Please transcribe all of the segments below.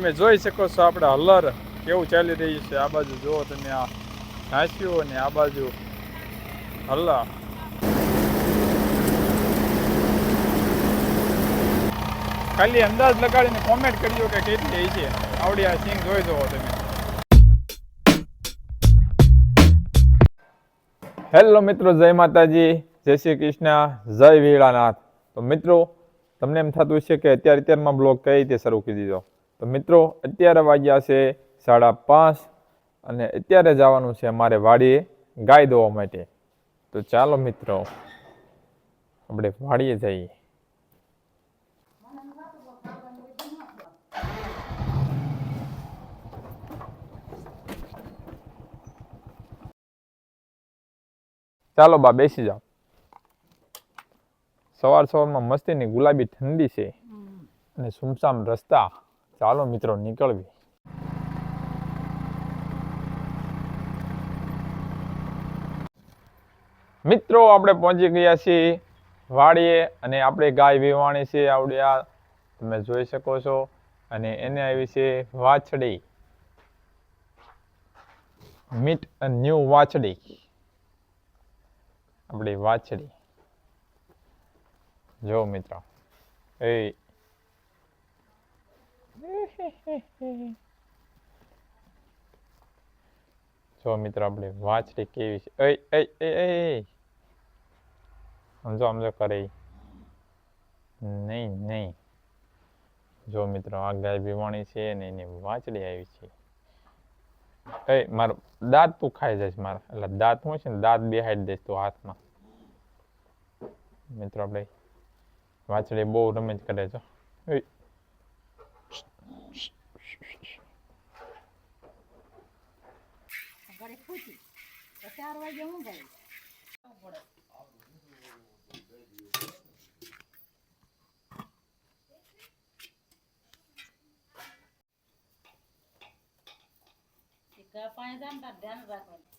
તમે જોઈ શકો છો આપણે હલર કેવું ચાલી રહ્યું છે. આ બાજુ જુઓ તમે, આ ઘાસ્યું અને આ બાજુ હલ્લા. ખાલી અંદાજ લગાડીને કોમેન્ટ કરજો કે કેટલી છે આવડી આ સિંગ જોઈ જુઓ તમે. હેલો મિત્રો, જય માતાજી, જય શ્રી કૃષ્ણ, જય વીરાનાથ. તો મિત્રો તમને એમ થતું છે કે અત્યારમાં બ્લોગ કઈ રીતે શરૂ કરી દીધો. તો મિત્રો અત્યારે વાગ્યા છે 5:30 અને અત્યારે જવાનું છે અમારે વાડીએ ગાય દોવા માટે. તો ચાલો મિત્રો આપણે વાડીએ જઈએ. ચાલો બા બેસી જાઓ. સવારમાં મસ્તીની ગુલાબી ઠંડી છે અને સુમસામ રસ્તા. ચાલો મિત્રો નીકળવી. મિત્રો આપણે પહોંચી ગયા છીએ વાડીએ અને આપણે ગાય વીવાણી છે આવડ્યા તમે જોઈ શકો છો. અને એને આવી છે વાછડી, મીટ ન્યૂ વાછડી, આપણી વાછડી જો મિત્રો. જો મિત્રો આપણે વાછડી કેવી છે. સમજો કરે નહીં. જો મિત્રો આ ગાય બીવાણી છે ને એની વાછડી આવી છે. મારો દાંત તું ખાઈ જઈશ મારા, એટલે દાંત શું છે ને દાંત બેહાડી દઈશ તું હાથમાં. મિત્રો આપણે વાછડી બહુ રમત કરે છે. પાણી ધ્યાન રાખવાનું.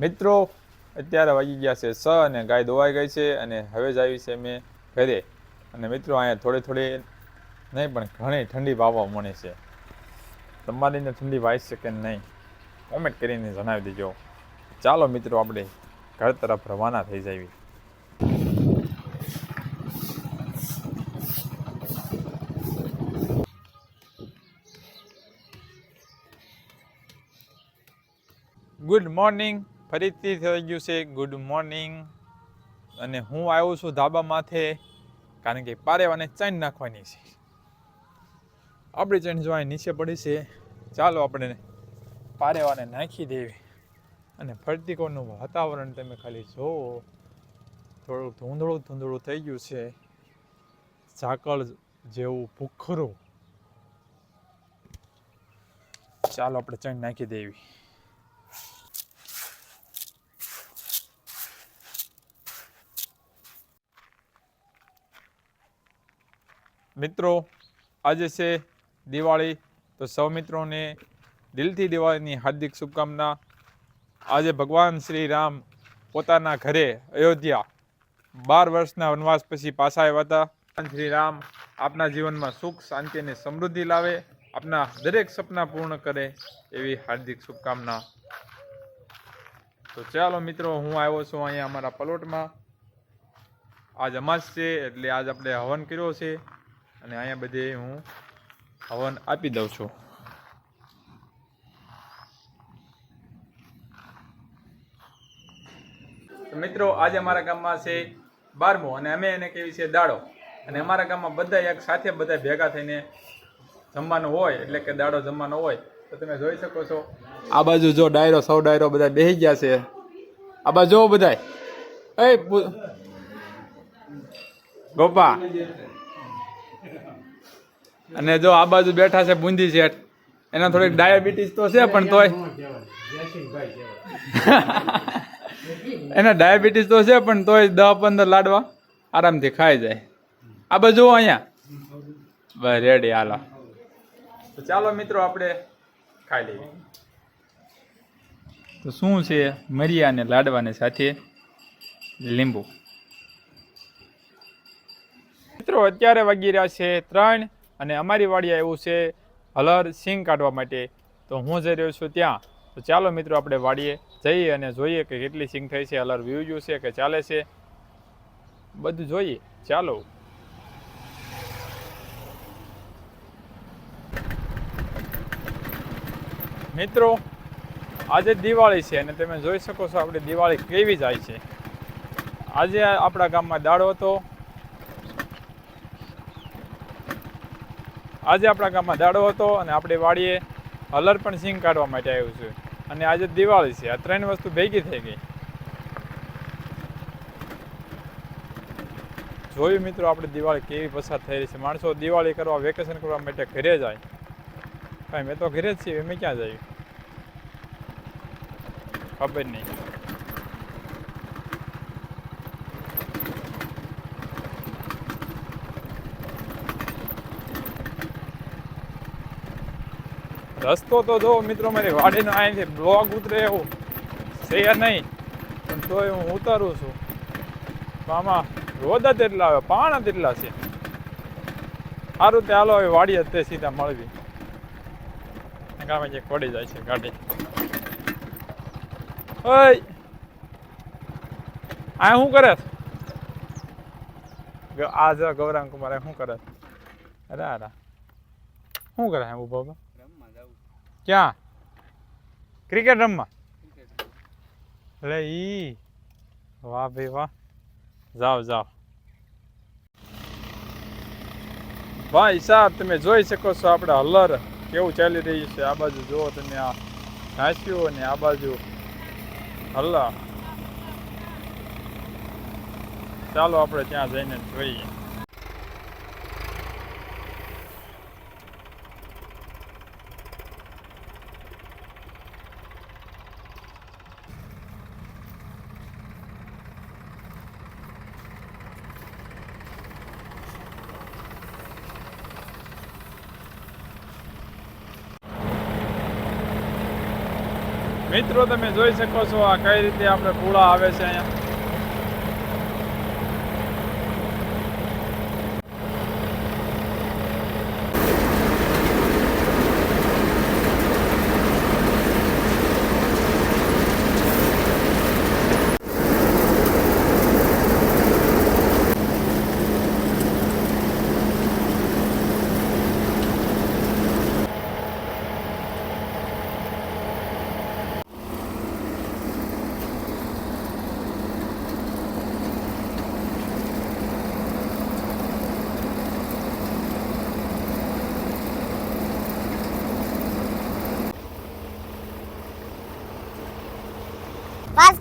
મિત્રો અત્યારે વાગી ગયા છે 6 અને ગાય દોવાઈ ગઈ છે અને હવે જ આવી છે મેં ઘરે. અને મિત્રો અહીંયા થોડી નહીં પણ ઘણી ઠંડી વાવવા મળે છે. તમારી ને ઠંડી વાય છે કે નહીં કોમેન્ટ કરીને જણાવી દેજો. ચાલો મિત્રો આપણે ઘર તરફ રવાના થઈ જઈએ. ગુડ મોર્નિંગ, ફરીથી થઈ ગયું છે ગુડ મોર્નિંગ. અને હું આવ્યો છું ધાબા માથે કારણ કે પારેવાને ચાઈન નાખવાની છે. આપણી ચાઈન જો અહીં નીચે પડી છે. ચાલો આપણે પારેવાને નાખી દેવી. અને ફરતીકોનું વાતાવરણ તમે ખાલી જોવો, થોડું ધૂંધળું થઈ ગયું છે, ઝાકળ જેવું ભૂખરું. ચાલો આપણે ચાઈન નાખી દેવી. મિત્રો આજે છે દિવાળી, તો સૌ મિત્રોને દિલથી દિવાળીની હાર્દિક શુભકામના. આજે ભગવાન શ્રી રામ પોતાના ઘરે અયોધ્યા 12 વર્ષના વનવાસ પછી પાછા આવ્યા હતા. ભગવાન શ્રી રામ આપના જીવનમાં સુખ, શાંતિ અને સમૃદ્ધિ લાવે, આપના દરેક સપના પૂર્ણ કરે એવી હાર્દિક શુભકામના. તો ચાલો મિત્રો હું આવ્યો છું અહીંયા અમારા પલોટમાં. આજ અમાસ છે એટલે આજ આપણે હવન કર્યો છે અને અહીંયા બધે હું હવન આપી દઉં છું. મિત્રો આજે અમારા ગામમાં છે 12મો અને અમે એને કહેવી છે દાડો. અને અમારા ગામમાં બધા એક સાથે બધા ભેગા થઈને જમવાનું હોય, એટલે કે દાડો જમવાનો હોય. તો તમે જોઈ શકો છો આ બાજુ જો ડાયરો, સૌ ડાયરો બધા બેસી ગયા છે. આ બાજુ જો બધાય એ ગોપા અને જો આ બાજુ બેઠા છે બુંદી શેઠ, એના થોડીક ડાયાબિટીસ તો છે પણ તોય એના ડાયાબિટીસ તો છે પણ તોય 10-15 લાડવા આરામથી ખાઈ જાય. આ બાજુ અહીંયા બસ રેડી. હાલો તો ચાલો મિત્રો આપણે ખાઈ લઈએ. તો શું છે મરિયા અને લાડવાને સાથે લીંબુ. મિત્રો અત્યારે વાગી રહ્યા છે 3 અને અમારી વાડીએ એવું છે હલર સિંગ કાઢવા માટે. તો હું જઈ રહ્યો છું ત્યાં. તો ચાલો મિત્રો આપણે વાડીએ જઈએ અને જોઈએ કે કેટલી સિંગ થઈ છે, હલર વ્યૂ છે કે ચાલે છે, બધું જોઈએ. ચાલો મિત્રો, આજે દિવાળી છે અને તમે જોઈ શકો છો આપણે દિવાળી કેવી જાય છે. આજે આપણા ગામમાં દાડો હતો. આજે આપણા ગામમાં દાડો હતો અને આપણી વાડીએ હલર પણ સિંગ કાઢવા માટે આવ્યું છે. અને આજે દિવાળી છે. આ 3 વસ્તુ ભેગી થઈ ગઈ. જોયું મિત્રો આપણે દિવાળી કેવી પસાર થઈ રહી છે. માણસો દિવાળી કરવા, વેકેશન કરવા માટે ઘરે જાય. ભાઈ મેં તો ઘરે જ છીએ, મેં ક્યાં જાય ખબર નહીં. રસ્તો તો જો મિત્રો મારી વાડીનો અહીંથી બ્લોગ ઉતરે એવું છે નહીં, પણ તોય હું ઉતારું છું. આમાં રોદા તેટલા આવે, પાણા તેટલા છે. સારું તે હાલો હવે વાડીએ તે સીધા મળવી. ગામે જે પડી જાય છે ગાડી. ઓય આ શું કરે? આ જો ગૌરાંગ કુમાર શું કરે? અરે અરે શું કરે ઉભો ઉભો? ક્યાં? ક્રિકેટ રમવા? એટલે ઈ વાહ ભાઈ વાહ, જાઓ જાઓ. ભાઈ સાહેબ તમે જોઈ શકો છો આપણે હલર કેવું ચાલી રહ્યું છે. આ બાજુ જુઓ તમે, આ ઘાસ્યું અને આ બાજુ હલ્લા. ચાલો આપણે ત્યાં જઈને જોઈએ. મિત્રો તમે જોઈ શકો છો આ કઈ રીતે આપણે પૂળા આવે છે અહીંયા.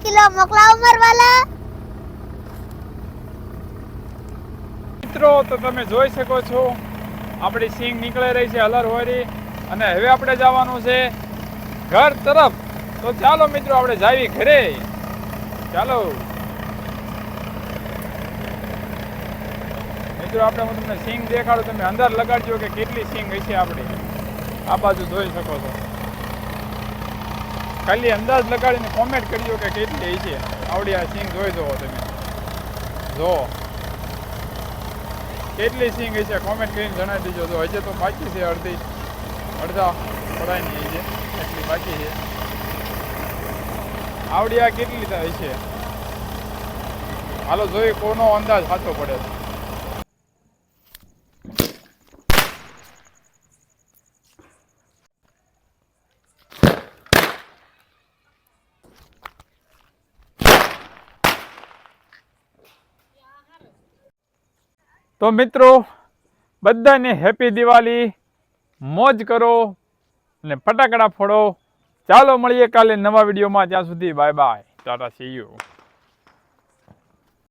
કિલો મોકલાવો મરવાલા. મિત્રો તો તમે જોઈ શકો છો આપણી સિંગ નીકળી રહી છે હલર હોરી, અને હવે આપણે જવાનું છે ઘર તરફ. તો ચાલો મિત્રો આપણે જાવી ઘરે. ચાલો મિત્રો આપણે હું તમને સિંગ દેખાડું, તમે અંદર લગાડજો કે કેટલી સિંગ હશે આપણી. આ બાજુ જોઈ શકો છો. ખાલી અંદાજ લગાડીને કોમેન્ટ કરજો કે કેટલી છે આવડી આ સિંગ. જોઈ જુઓ તમે, જો કેટલી સિંગ હશે કોમેન્ટ કરીને જણાવી દીજો. તો હજે તો બાકી છે અડધા પડાયની છે એટલી બાકી છે. આવડી આ કેટલી હશે હાલો જોઈએ કોનો અંદાજ સાચો પડે છે. તો મિત્રો બધાને હેપી દિવાળી, મોજ કરો અને ફટાકડા ફોડો. ચાલો મળીએ કાલે નવા વિડીયોમાં. ત્યાં સુધી bye bye, Tata C you.